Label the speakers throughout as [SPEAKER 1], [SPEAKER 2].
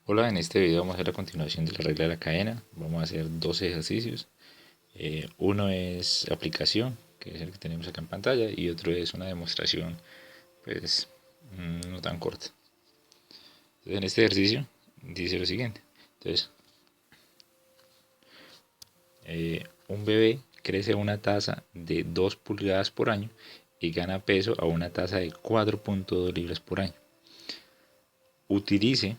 [SPEAKER 1] Hola, en este video vamos a hacer la continuación de la regla de la cadena. Vamos a hacer dos ejercicios. Uno es aplicación, que es el que tenemos acá en pantalla, y otro es una demostración, pues no tan corta. Entonces, en este ejercicio dice lo siguiente. Entonces, un bebé crece a una tasa de 2 pulgadas por año y gana peso a una tasa de 4.2 libras por año. Utilice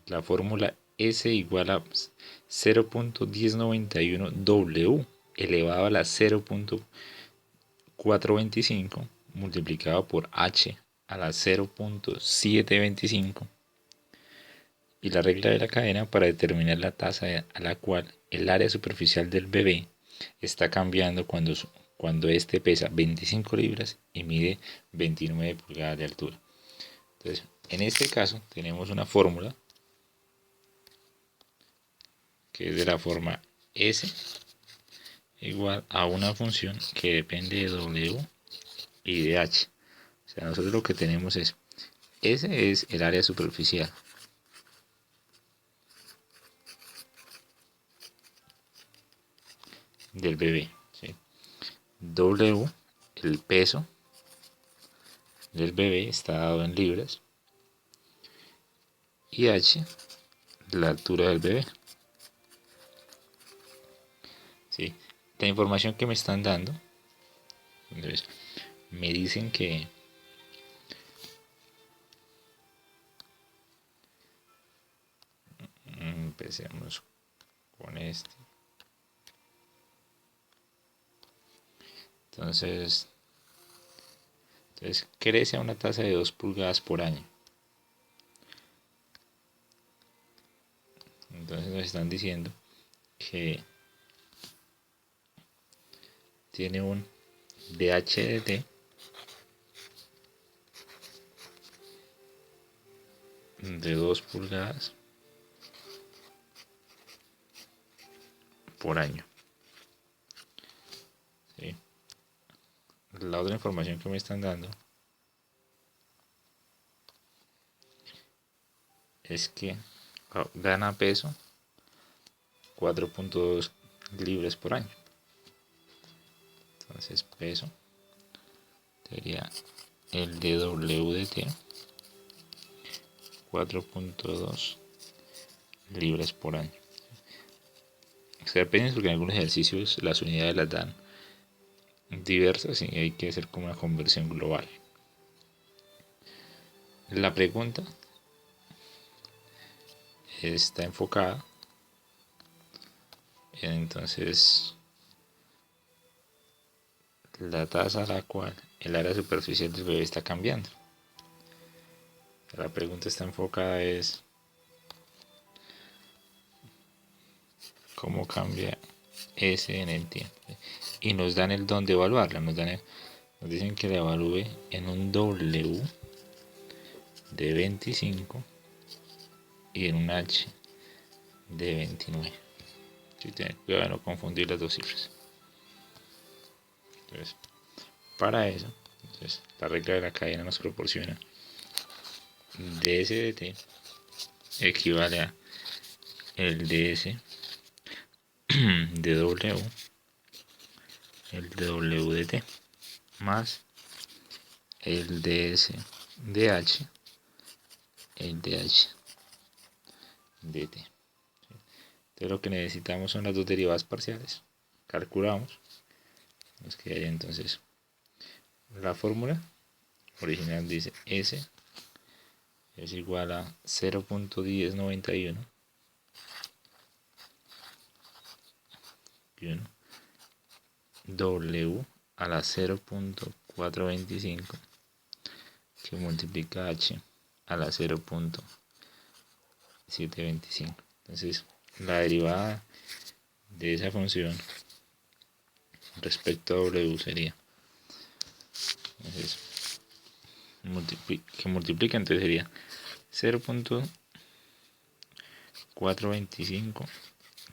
[SPEAKER 1] la fórmula S igual a 0.1091 W elevado a la 0.425 multiplicado por H a la 0.725 y la regla de la cadena para determinar la tasa a la cual el área superficial del bebé está cambiando cuando éste pesa 25 libras y mide 29 pulgadas de altura. Entonces, en este caso tenemos una fórmula que es de la forma S igual a una función que depende de W y de H. O sea, nosotros lo que tenemos es, S es el área superficial. Del bebé, ¿sí? W, el peso del bebé está dado en libras. Y H, la altura del bebé. ¿Sí? La información que me están dando, entonces, me dicen que empecemos con este. Entonces crece a una tasa de 2 pulgadas por año. Entonces nos están diciendo que tiene un DH de 2 pulgadas por año. ¿Sí? La otra información que me están dando es que gana peso 4.2 libras por año. Entonces peso sería el de W de T 4.2 libras por año. Depende porque en algunos ejercicios las unidades las dan diversas y hay que hacer como una conversión global. La pregunta está enfocada entonces la tasa a la cual el área superficial del bebé está cambiando. La pregunta está enfocada es cómo cambia S en el tiempo. Y nos dan el don de evaluarla. Nos dicen que la evalúe en un W de 25 y en un H de 29. Si tienen cuidado de no confundir las dos cifras. Entonces, para eso, la regla de la cadena nos proporciona ds de t equivale a el ds de w, el de w de t, más el ds de h, el de h de t. Entonces lo que necesitamos son las dos derivadas parciales. Calculamos. Nos quedaría entonces la fórmula original dice S es igual a 0.1091 W a la 0.425 que multiplica H a la 0.725. Entonces la derivada de esa función respecto a W sería entonces, que multiplica, entonces sería 0.425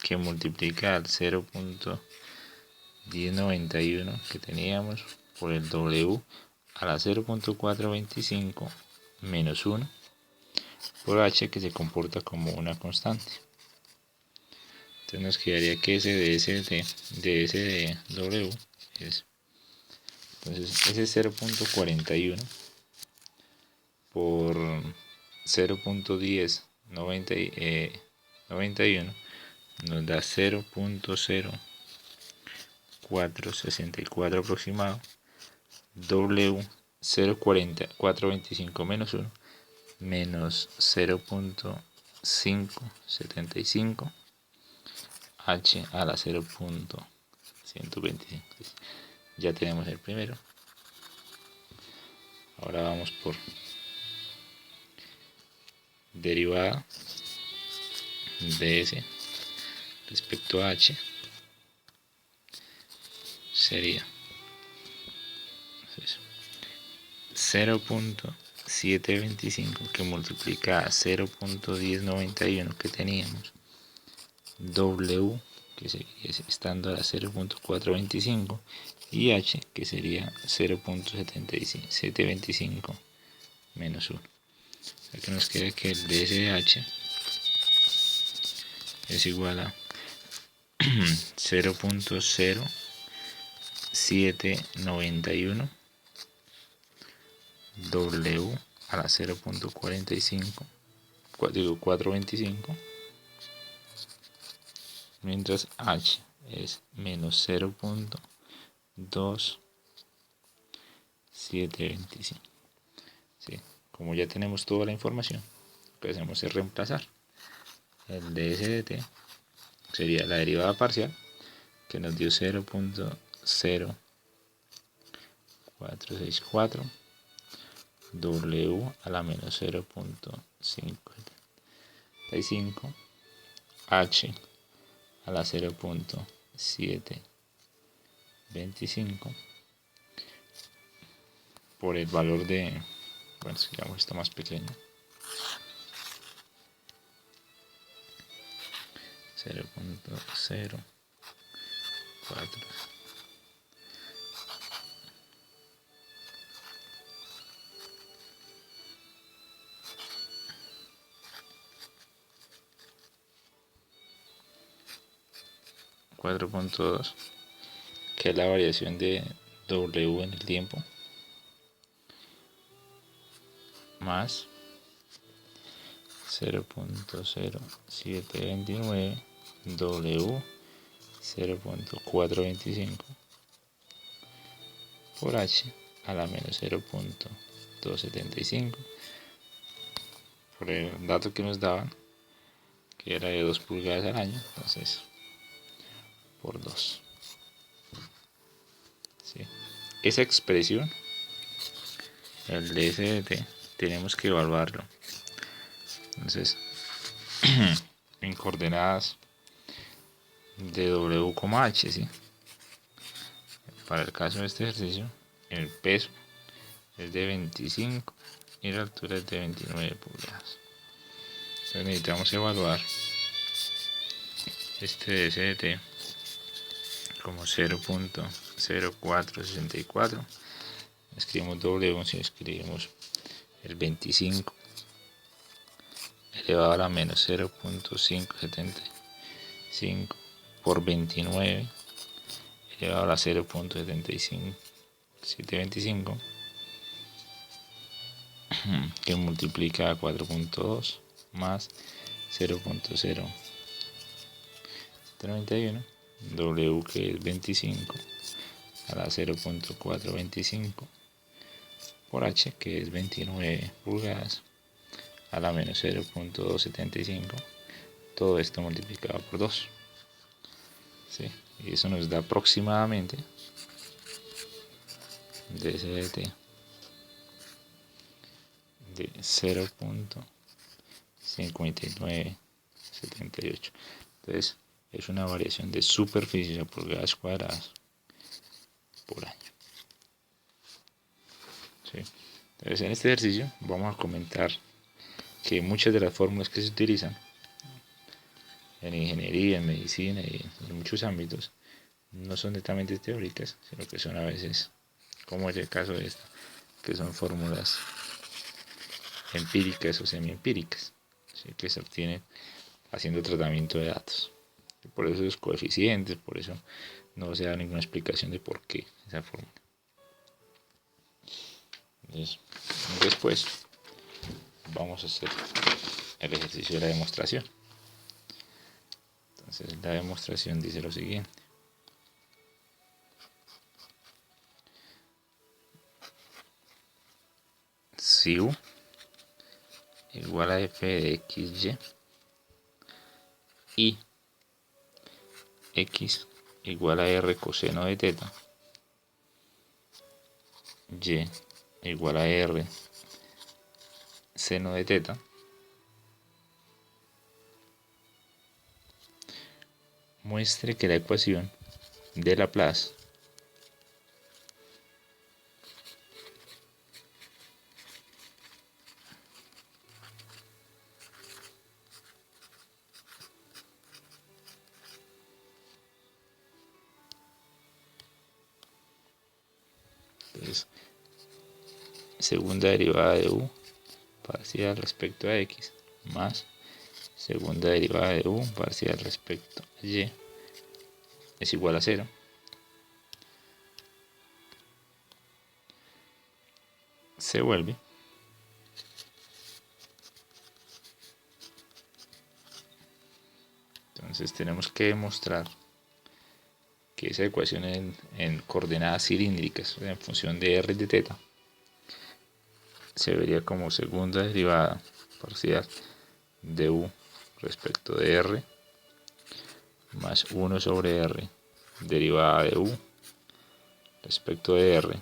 [SPEAKER 1] que multiplica al 0.1091 que teníamos por el W a la 0.425 menos 1 por h, que se comporta como una constante. Entonces nos quedaría que S de S de W es, entonces ese es 0.41 por 0.1091 nos da 0.0464 aproximado. W 0.425 menos 1 menos 0.575 h a la 0.125. Ya tenemos el primero. Ahora vamos por derivada de S respecto a h. Sería 0.725 que multiplica a 0.1091 que teníamos, W que seguiría estando a 0.425 y H que sería 0.725 menos 1. Aquí nos queda que el ds de H es igual a 0.0791 W a la 0.45, 425, mientras H es menos 0.2725. ¿Sí? Como ya tenemos toda la información, lo que hacemos es reemplazar. El ds de t sería la derivada parcial, que nos dio 0.0464 W a la menos 0.55 H a la 0.725 por el valor de, bueno, si digamos esto más pequeño, 0.04 4.2, que es la variación de W en el tiempo, más 0.0729 W 0.425 por H a la menos 0.275 por el dato que nos daban, que era de 2 pulgadas al año, entonces por 2. ¿Sí? Esa expresión, el ds de t, tenemos que evaluarlo. Entonces, en coordenadas de W, H, ¿sí? Para el caso de este ejercicio, el peso es de 25 y la altura es de 29 pulgadas. Entonces necesitamos evaluar este ds de t como 0.0464. Escribimos W, si escribimos el 25 elevado a la menos 0.575 por 29 elevado a la 0.725 que multiplica a 4.2 más 0.031 W, que es 25 a la 0.425 por H, que es 29 pulgadas a la menos 0.275, todo esto multiplicado por 2. ¿Sí? Y eso nos da aproximadamente ds de t de 0.5978. Entonces es una variación de superficies a pulgadas cuadradas por año. ¿Sí? Entonces en este ejercicio vamos a comentar que muchas de las fórmulas que se utilizan en ingeniería, en medicina y en muchos ámbitos no son netamente teóricas, sino que son a veces, como es el caso de esta, que son fórmulas empíricas o semiempíricas, ¿sí? Que se obtienen haciendo tratamiento de datos. Y por eso los coeficientes, por eso no se da ninguna explicación de por qué esa fórmula. Entonces, después vamos a hacer el ejercicio de la demostración. Entonces la demostración dice lo siguiente. Si U igual a f de xy y x igual a r coseno de teta, y igual a r seno de teta, muestre que la ecuación de Laplace entonces, segunda derivada de u parcial respecto a x más segunda derivada de u parcial respecto a y es igual a 0. Se vuelve entonces tenemos que demostrar que esa ecuación en coordenadas cilíndricas, o sea, en función de r de teta, se vería como segunda derivada parcial de u respecto de r más 1 sobre r derivada de u respecto de r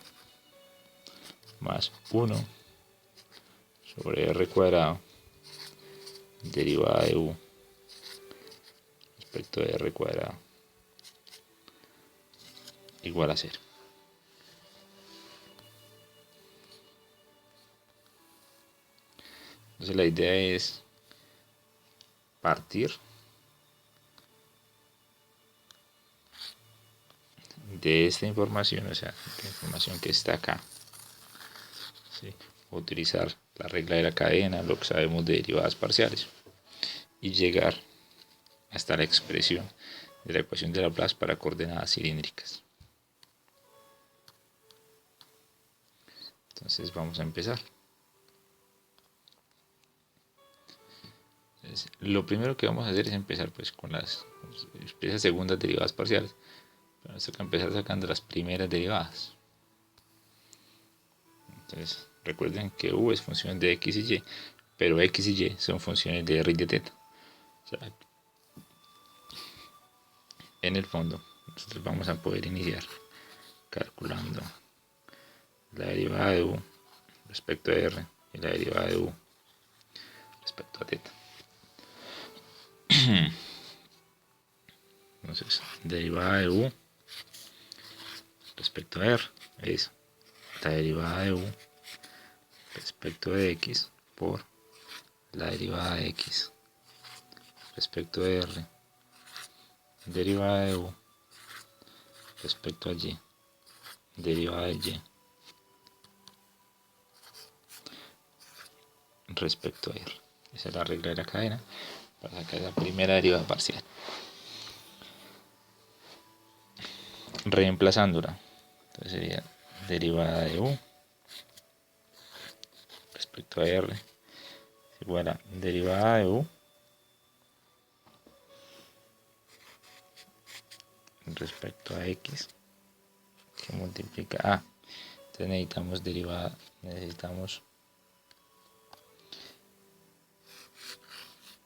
[SPEAKER 1] más 1 sobre r cuadrado derivada de u respecto de r cuadrado igual a 0. Entonces la idea es partir de esta información, o sea, la información que está acá, ¿sí? Utilizar la regla de la cadena, lo que sabemos de derivadas parciales, y llegar hasta la expresión de la ecuación de Laplace para coordenadas cilíndricas. Entonces vamos a empezar. Entonces, lo primero que vamos a hacer es empezar pues con las segundas derivadas parciales. Pero nos toca empezar sacando las primeras derivadas. Entonces recuerden que u es función de x y y, pero x y y son funciones de r y de teta. O sea, en el fondo nosotros vamos a poder iniciar calculando la derivada de u respecto a r y la derivada de u respecto a teta. Entonces, derivada de u respecto a r es la derivada de u respecto de x por la derivada de x respecto de r derivada de u respecto a y derivada de y respecto a r. Esa es la regla de la cadena para sacar la primera derivada parcial. Reemplazándola, entonces sería derivada de u respecto a r es igual a derivada de u respecto a x que multiplica a. Entonces necesitamos derivada, necesitamos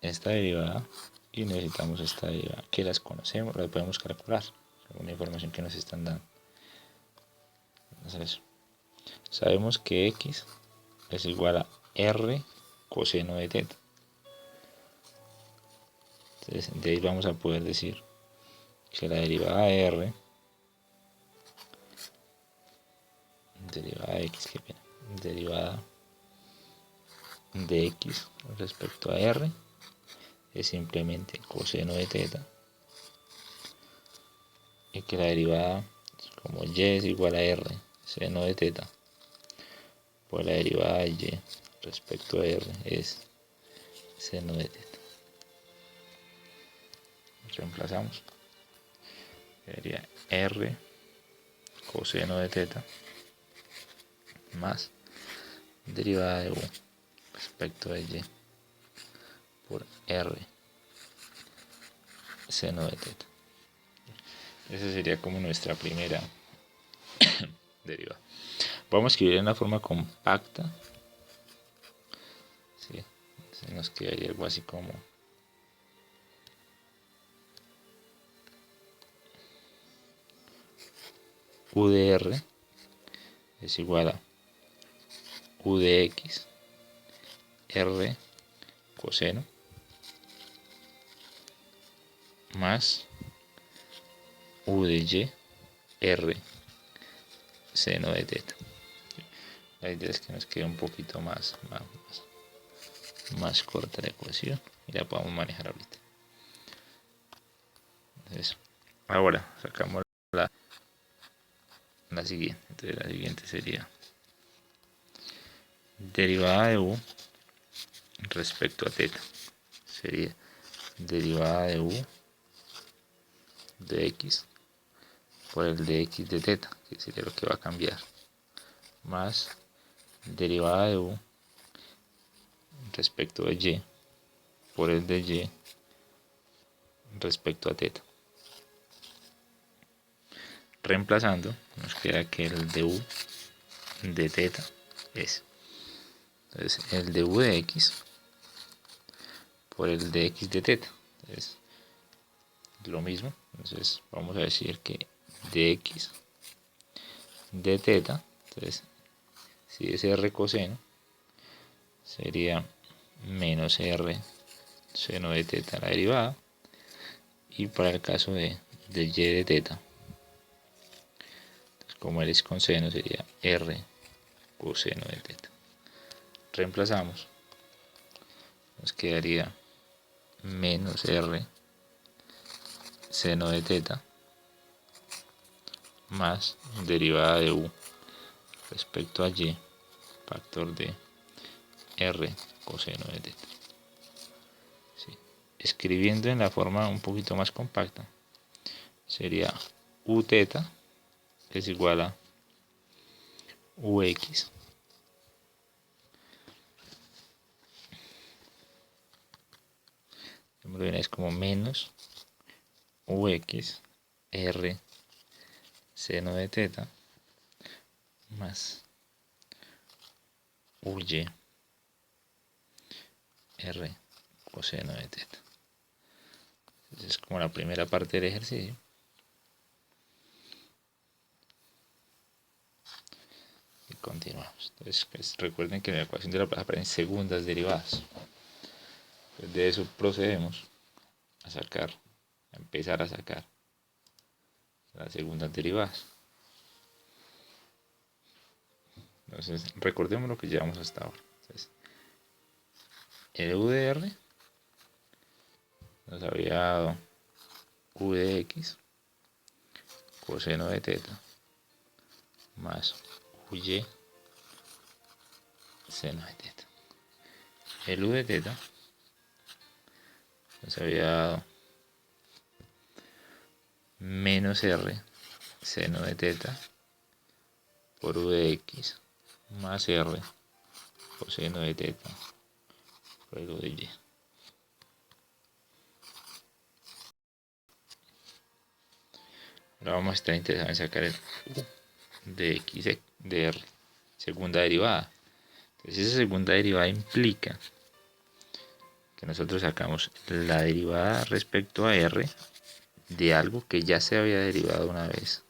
[SPEAKER 1] esta derivada y necesitamos esta derivada que las conocemos, las podemos calcular según la información que nos están dando. Entonces sabemos que x es igual a r coseno de teta. Entonces de ahí vamos a poder decir que la derivada de r, derivada de x, derivada de x respecto a r es simplemente coseno de teta, y que la derivada, como y es igual a r seno de teta, pues la derivada de y respecto a r es seno de teta. Reemplazamos. Sería r coseno de teta más derivada de u respecto a y por r seno de teta. Esa sería como nuestra primera derivada. Vamos a escribir en una forma compacta. ¿Sí? Se nos quedaría algo así como u de r es igual a u de x r coseno más u de y r seno de teta. La idea es que nos quede un poquito más corta la ecuación y la podamos manejar ahorita. Entonces, ahora sacamos la siguiente. Entonces la siguiente sería derivada de u respecto a teta. Sería derivada de u de x por el de x de teta, que sería lo que va a cambiar, más derivada de u respecto de y por el de y respecto a teta. Reemplazando, nos queda que el de u de teta es, entonces, el de u de x por el de x de teta. Entonces, lo mismo. Entonces, vamos a decir que de x de teta, entonces, si es r coseno, sería menos r seno de teta la derivada. Y para el caso de y de teta, como él es con seno, sería r coseno de teta. Reemplazamos, nos quedaría menos r seno de teta más derivada de u respecto a y factor de r coseno de teta. Sí. Escribiendo en la forma un poquito más compacta, sería u teta es igual a ux es como menos ux r seno de teta más uy r coseno de teta. Entonces es como la primera parte del ejercicio. Y continuamos. Entonces pues, recuerden que en la ecuación de la plaza aparecen segundas derivadas. Pues de eso procedemos a empezar a sacar las segundas derivadas. Entonces recordemos lo que llevamos hasta ahora. Entonces, el u de r nos había dado u de x coseno de teta más uy seno de teta. El u de teta nos había dado menos r seno de teta por u de x más r coseno de teta por el u de y. Ahora vamos a estar interesados en sacar el u de x de r, segunda derivada. Entonces esa segunda derivada implica que nosotros sacamos la derivada respecto a r de algo que ya se había derivado una vez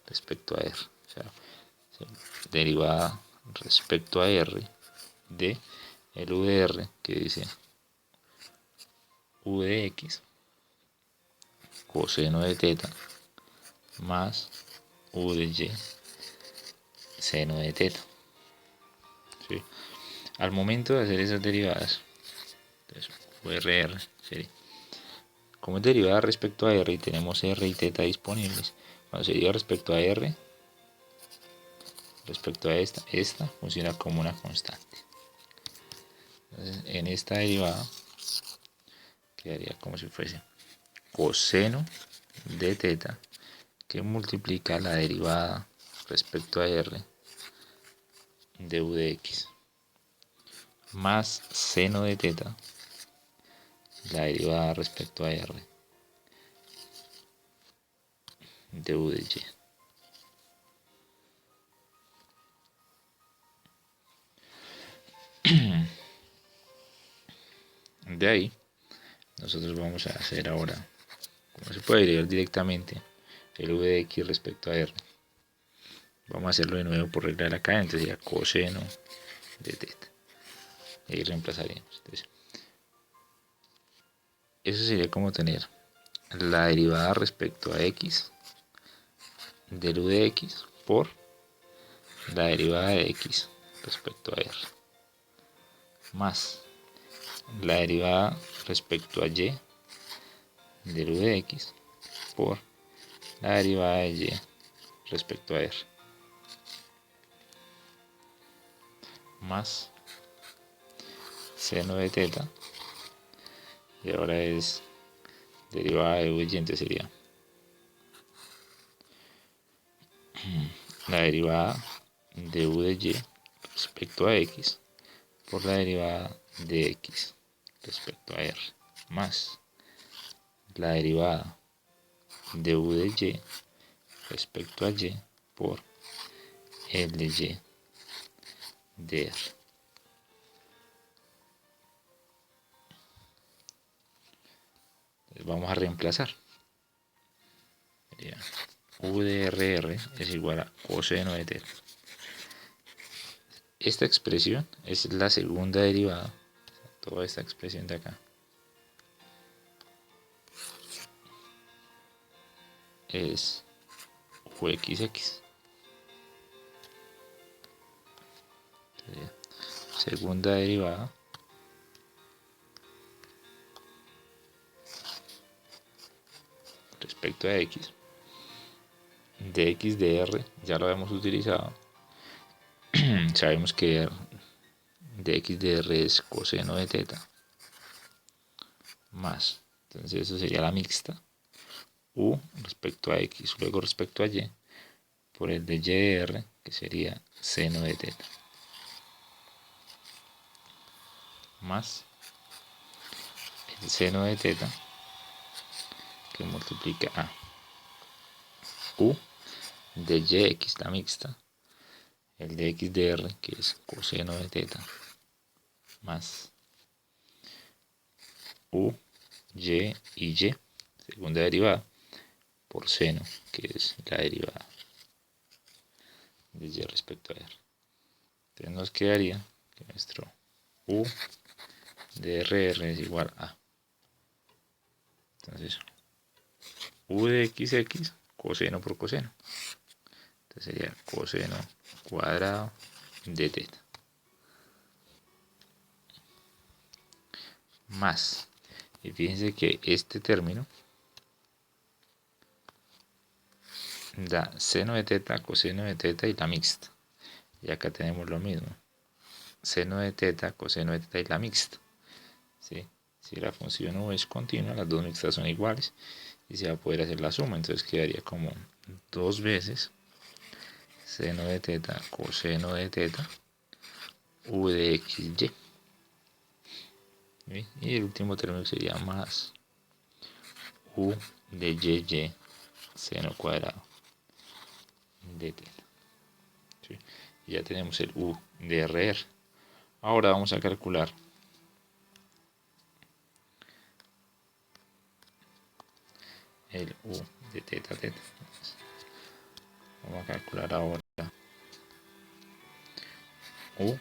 [SPEAKER 1] respecto a r. O sea, derivada respecto a r de el u de r que dice u de x coseno de teta más u de y seno de teta. ¿Sí? Al momento de hacer esas derivadas, entonces URR sería, como es derivada respecto a r y tenemos r y teta disponibles, cuando se deriva respecto a r, respecto a esta funciona como una constante. Entonces, en esta derivada quedaría como si fuese coseno de teta que multiplica la derivada respecto a r de u de x más seno de teta, la derivada respecto a r de u de y. De ahí, nosotros vamos a hacer ahora, como se puede derivar directamente el v de x respecto a r. Vamos a hacerlo de nuevo por regla de la cadena, entonces sería coseno de teta. Y ahí reemplazaríamos. Entonces, eso sería como tener la derivada respecto a x del u de x por la derivada de x respecto a r más la derivada respecto a y del u de x por la derivada de y respecto a r más seno de teta, y ahora es derivada de u de y, entonces sería la derivada de u de y respecto a x por la derivada de x respecto a r más la derivada de u de y respecto a y por el de y de r. Entonces vamos a reemplazar. Sería u de r es igual a coseno de teta. Esta expresión es la segunda derivada, toda esta expresión de acá es uxx. Segunda derivada respecto a x de x de r, ya lo hemos utilizado. Sabemos que de x de r es coseno de teta más, entonces eso sería la mixta, u respecto a x, luego respecto a y, por el de y de r, que sería seno de teta, más el seno de teta, que multiplica a u de yx, la mixta, el de x de r, que es coseno de teta, más u, y y y, segunda derivada, por seno, que es la derivada de y respecto a r. Entonces nos quedaría que nuestro u de r es igual a, entonces, u de xx, coseno por coseno. Entonces sería coseno cuadrado de teta. Más, y fíjense que este término da seno de teta, coseno de teta y la mixta. Y acá tenemos lo mismo. Seno de teta, coseno de teta y la mixta. ¿Sí? Si la función u es continua, las dos mixtas son iguales y se va a poder hacer la suma. Entonces quedaría como 2 veces seno de teta, coseno de teta, u de xy. ¿Sí? Y el último término sería más u de y seno cuadrado de teta. ¿Sí? Y ya tenemos el u de r. Ahora vamos a calcular el u de teta teta. Vamos a calcular ahora u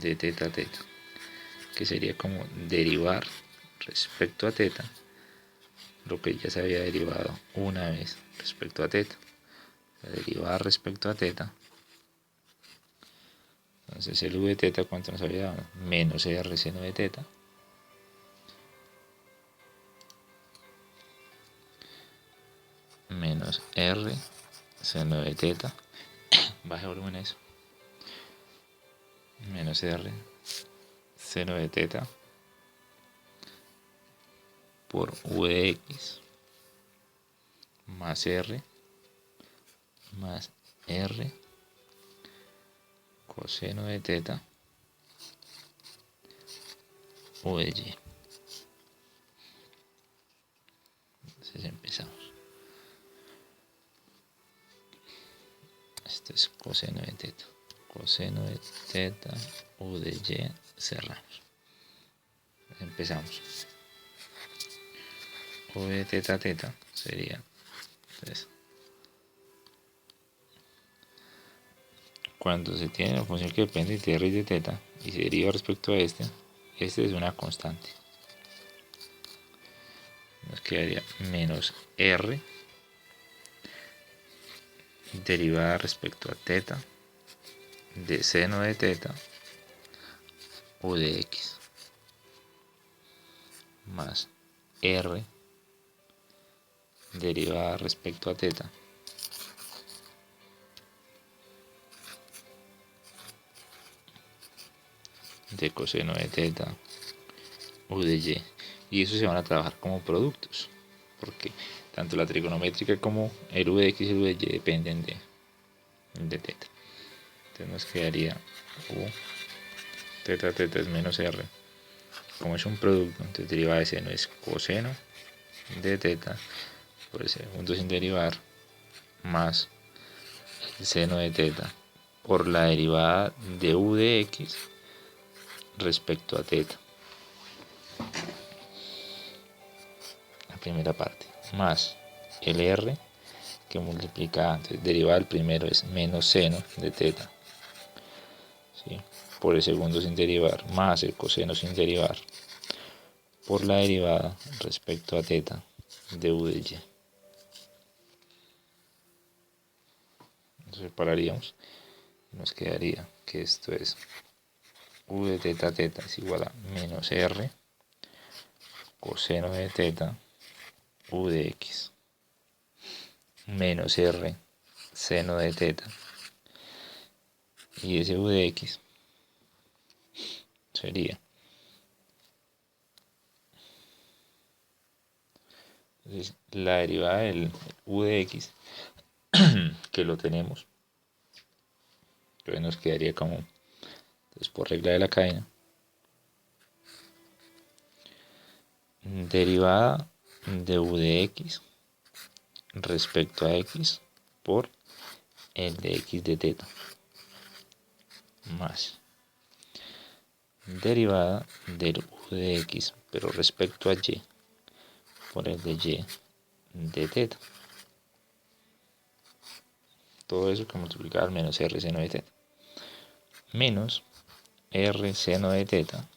[SPEAKER 1] de teta teta, que sería como derivar respecto a teta lo que ya se había derivado una vez respecto a teta. Derivar respecto a teta. Entonces el u de teta, ¿cuánto nos había dado? Menos r seno de teta. Menos r seno de teta. Baje volumen eso. Menos r seno de teta por u de x más r coseno de teta u de y. Entonces empezamos. Esto es coseno de teta. Coseno de teta u de y, cerramos. Empezamos. U de teta sería, entonces, cuando se tiene una función que depende de raíz de teta y se deriva respecto a este es una constante. Nos quedaría menos r derivada respecto a teta de seno de teta u de x más r derivada respecto a teta de coseno de teta u de y. Y eso se van a trabajar como productos, porque tanto la trigonométrica como el u de x y el u de y dependen de teta. Entonces nos quedaría u teta es menos r. Como es un producto, entonces derivada de seno es coseno de teta por el segundo sin derivar más el seno de teta por la derivada de u de x respecto a teta. La primera parte más el r que multiplica, entonces derivada del primero es menos seno de teta, ¿sí?, por el segundo sin derivar más el coseno sin derivar por la derivada respecto a teta de u de y. Entonces separaríamos y nos quedaría que esto es u de teta es igual a menos r coseno de teta u de x menos r seno de teta, y ese u de x sería, entonces, la derivada del u de x que lo tenemos, entonces nos quedaría como, entonces, por regla de la cadena, derivada de u de x respecto a x por el de x de teta más derivada del u de x pero respecto a y por el de y de teta. Todo eso que multiplicado al menos r seno de teta menos r seno de teta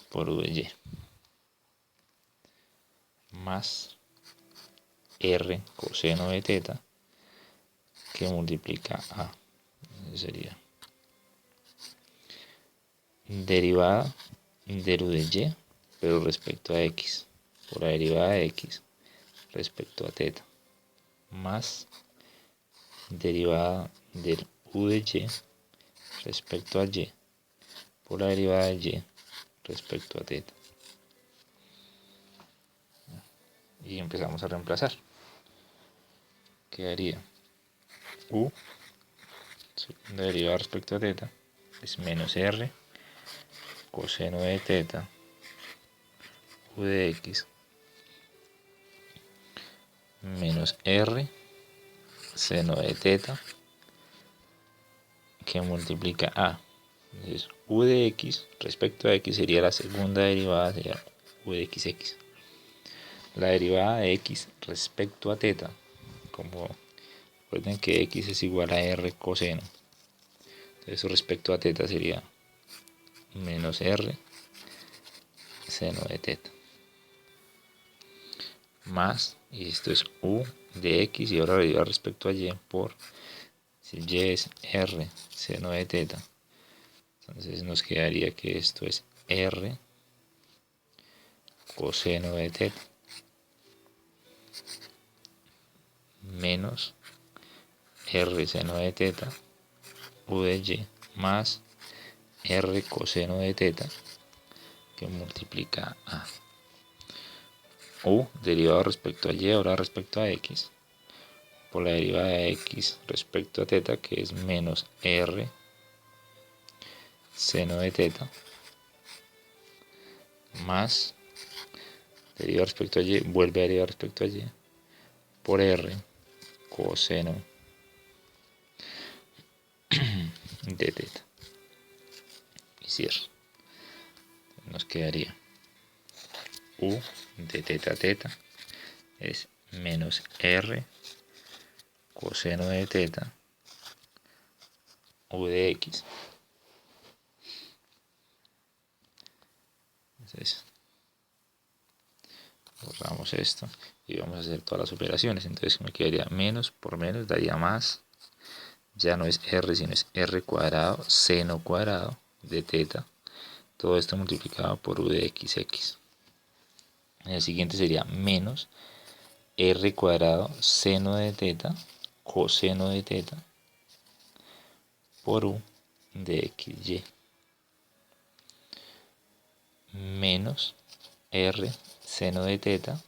[SPEAKER 1] por u de y más r coseno de teta que multiplica a, sería derivada del u de y pero respecto a x por la derivada de x respecto a teta más derivada del u de y respecto a y por la derivada de y respecto a teta. Y empezamos a reemplazar. Quedaría u derivada respecto a teta es menos r coseno de teta u de x menos r seno de teta que multiplica a. Entonces, u de x respecto a x sería la segunda derivada, sería u de xx. La derivada de x respecto a teta, como recuerden que x es igual a r coseno, entonces eso respecto a teta sería menos r seno de teta más, y esto es u de x y ahora la derivada respecto a y por, si y es r seno de teta, entonces nos quedaría que esto es r coseno de teta menos r seno de teta u de y más r coseno de teta que multiplica a u derivado respecto a y ahora respecto a x por la derivada de x respecto a teta, que es menos r seno de teta, más derivada respecto a y, vuelve a derivar respecto a y, por r coseno de teta. Y cierro. Nos quedaría u de teta teta es menos r coseno de teta u de x. Entonces borramos esto y vamos a hacer todas las operaciones. Entonces me quedaría menos por menos daría más. Ya no es r sino es r cuadrado seno cuadrado de teta. Todo esto multiplicado por u de xx. El siguiente sería menos r cuadrado seno de teta coseno de teta por u de xy menos r seno de teta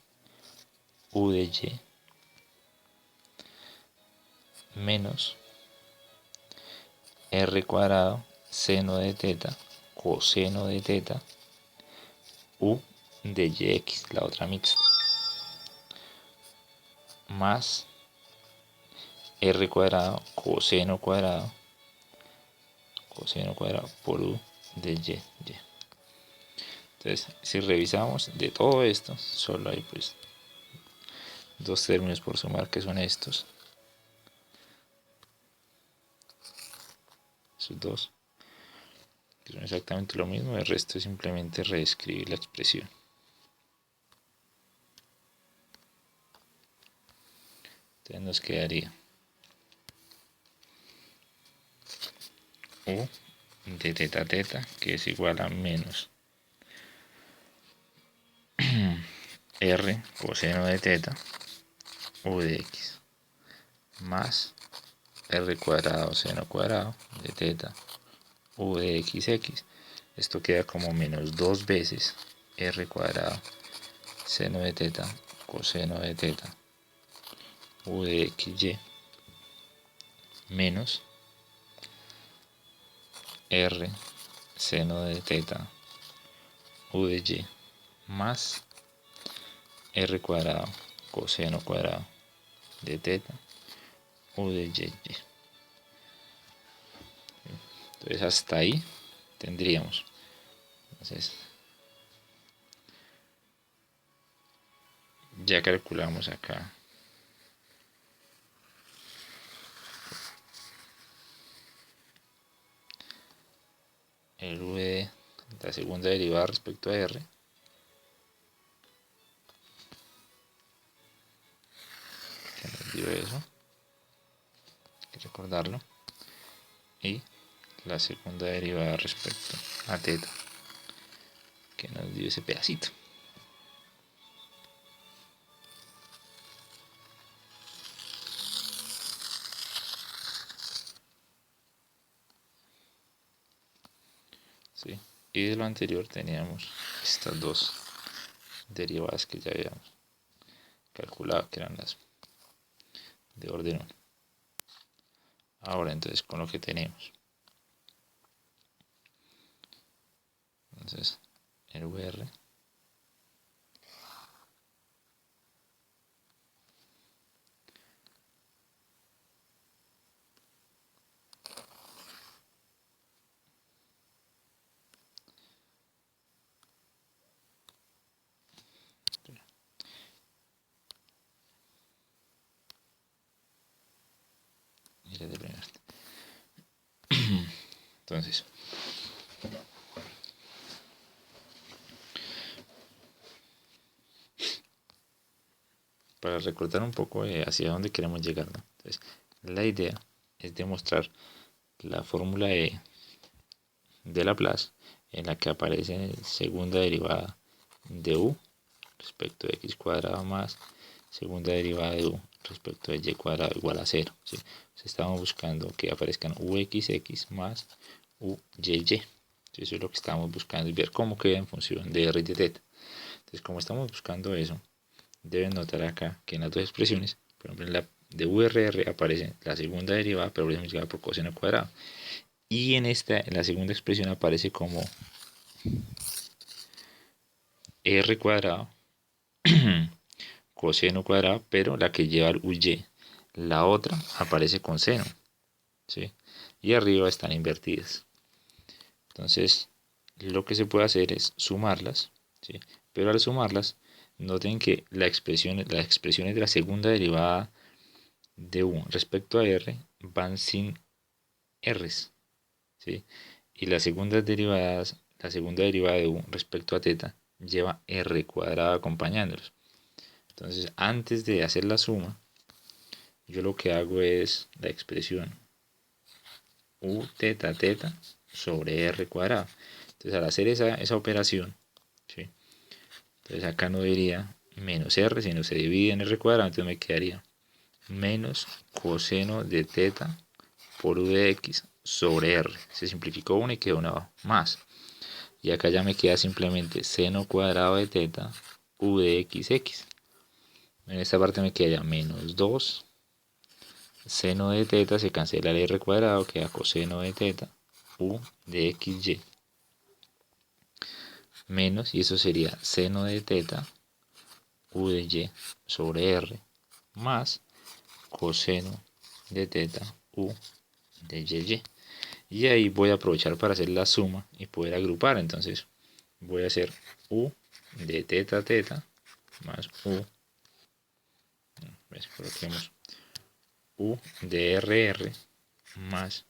[SPEAKER 1] u de y menos r cuadrado seno de teta coseno de teta u de yx, la otra mixta, más r cuadrado coseno cuadrado por u de y. Entonces, si revisamos de todo esto, solo hay pues dos términos por sumar, que son estos. Esos dos, que son exactamente lo mismo. El resto es simplemente reescribir la expresión. Entonces nos quedaría u de teta teta, que es igual a menos r coseno de teta u de x más r cuadrado seno cuadrado de teta u de xx. Esto queda como menos 2 veces r cuadrado seno de teta coseno de teta u de xy menos r seno de teta u de y más r cuadrado coseno cuadrado de teta u de y. Entonces hasta ahí tendríamos. Entonces ya calculamos acá el u de la segunda derivada respecto a r, que nos dio eso, hay que recordarlo, y la segunda derivada respecto a teta, que nos dio ese pedacito. ¿Sí? Y de lo anterior teníamos estas dos derivadas que ya habíamos calculado, que eran las de orden 1. Ahora entonces con lo que tenemos, entonces el VR entonces para recordar un poco hacia dónde queremos llegar, ¿no? Entonces, la idea es demostrar la fórmula de Laplace en la que aparece segunda derivada de u respecto de x cuadrado más segunda derivada de u respecto de y cuadrado igual a 0. ¿Sí? Estamos buscando que aparezcan uxx más uyy. Eso es lo que estamos buscando y ver cómo queda en función de r y de teta. Entonces, como estamos buscando eso, deben notar acá que en las dos expresiones, por ejemplo en la de URR aparece la segunda derivada, pero es multiplicada por coseno cuadrado. Y en la segunda expresión aparece como r cuadrado coseno cuadrado, pero la que lleva el uy. La otra aparece con seno, ¿sí? Y arriba están invertidas. Entonces, lo que se puede hacer es sumarlas, ¿sí? Pero al sumarlas, noten que las expresiones de la segunda derivada de u respecto a r van sin r's, ¿sí? Y la segunda derivada de u respecto a teta lleva r cuadrado acompañándolos. Entonces, antes de hacer la suma, yo lo que hago es la expresión u teta teta sobre r cuadrado. Entonces, al hacer esa operación, ¿sí? Entonces acá no diría menos r, sino se divide en r cuadrado, entonces me quedaría menos coseno de teta por u de x sobre r. Se simplificó una y quedó una abajo, más. Y acá ya me queda simplemente seno cuadrado de teta u de x. En esta parte me queda ya menos 2 seno de teta, se cancela el r cuadrado, queda coseno de teta u de xy menos, y eso sería seno de teta u de y sobre r más coseno de teta u de y. Y ahí voy a aprovechar para hacer la suma y poder agrupar. Entonces voy a hacer u de teta teta más u, coloquemos u de rr más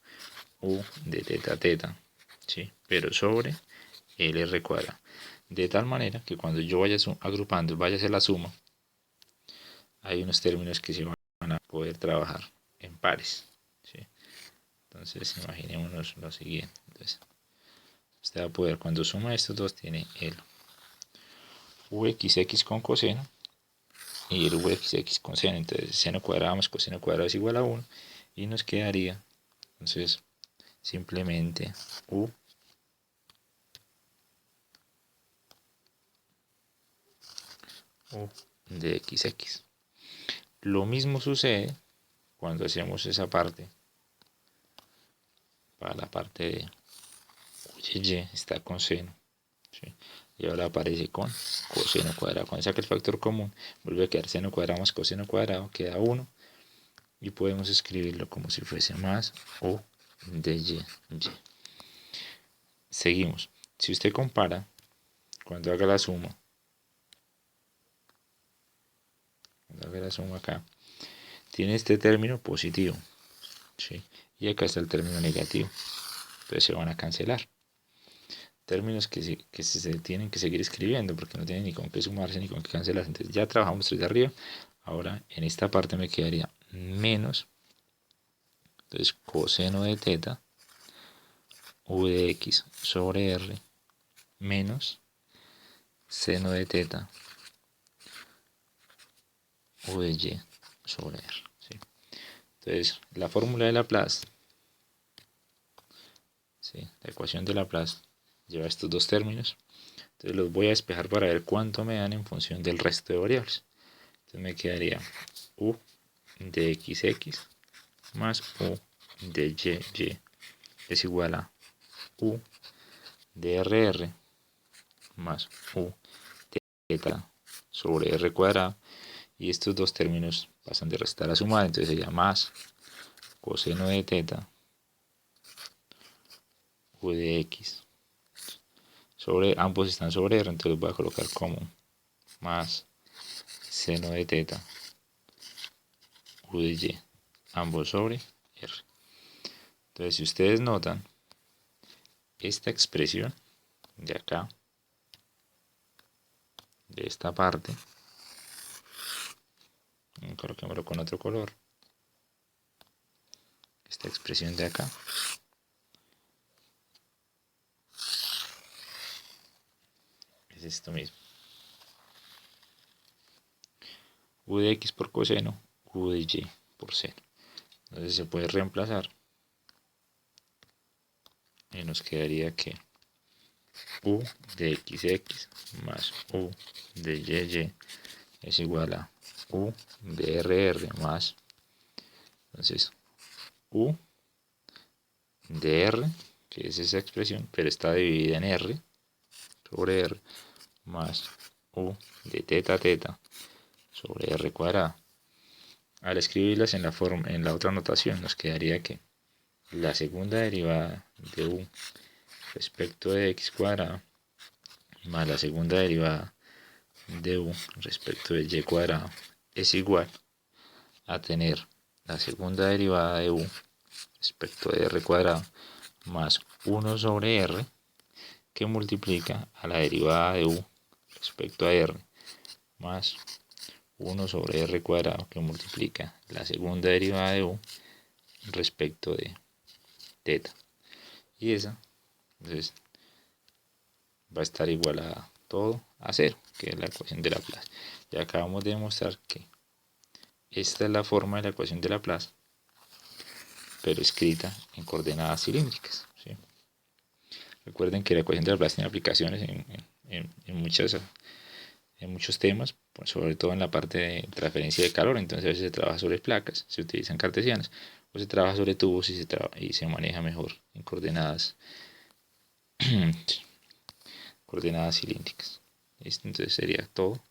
[SPEAKER 1] u de teta teta, ¿sí? Pero sobre el r cuadrado. De tal manera que cuando yo vaya agrupando, vaya a hacer la suma, hay unos términos que se van a poder trabajar en pares, ¿sí? Entonces imaginémonos lo siguiente. Entonces, usted va a poder, cuando suma estos dos, tiene el uxx con coseno y el uxx con seno. Entonces seno cuadrado más coseno cuadrado es igual a 1 y nos quedaría entonces simplemente u de xx. Lo mismo sucede cuando hacemos esa parte para la parte de uy, está con seno, ¿sí? Y ahora aparece con coseno cuadrado. Cuando saca el factor común, vuelve a quedar seno cuadrado más coseno cuadrado, queda 1. Y podemos escribirlo como si fuese más u de y. Seguimos. Si usted compara, cuando haga la suma acá, tiene este término positivo, ¿sí? Y acá está el término negativo. Entonces se van a cancelar. Términos que se tienen que seguir escribiendo porque no tienen ni con qué sumarse ni con qué cancelar. Entonces ya trabajamos desde arriba. Ahora en esta parte me quedaría menos, entonces coseno de teta u de x sobre r menos seno de teta u de y sobre r, ¿sí? Entonces la fórmula de Laplace, ¿sí? La ecuación de Laplace lleva estos dos términos. Entonces los voy a despejar para ver cuánto me dan en función del resto de variables. Entonces me quedaría u de xx más u de y es igual a u de rr más u de teta sobre r cuadrado, y estos dos términos pasan de restar a sumar, entonces sería más coseno de teta u de x sobre, ambos están sobre r, entonces voy a colocar como más seno de teta u de y, ambos sobre r. Entonces si ustedes notan, esta expresión de acá, de esta parte, coloquémoslo con otro color, esta expresión de acá es esto mismo, u de x por coseno, u de y por seno. Entonces se puede reemplazar y nos quedaría que U de XX más U de YY es igual a U de RR más, entonces, U de R, que es esa expresión, pero está dividida en R sobre R, más U de teta sobre R cuadrada. Al escribirlas en la otra notación, nos quedaría que la segunda derivada de U respecto de X cuadrado más la segunda derivada de U respecto de Y cuadrado es igual a tener la segunda derivada de U respecto de R cuadrado más 1 sobre R, que multiplica a la derivada de U respecto a R más 1 sobre R cuadrado, que multiplica la segunda derivada de U respecto de teta. Y esa, entonces, va a estar igual a todo a 0, que es la ecuación de Laplace. Ya acabamos de demostrar que esta es la forma de la ecuación de Laplace, pero escrita en coordenadas cilíndricas, ¿sí? Recuerden que la ecuación de Laplace tiene aplicaciones en muchos temas, sobre todo en la parte de transferencia de calor. Entonces a veces se trabaja sobre placas, se utilizan cartesianas, o se trabaja sobre tubos y se maneja mejor en coordenadas coordenadas cilíndricas. Entonces sería todo.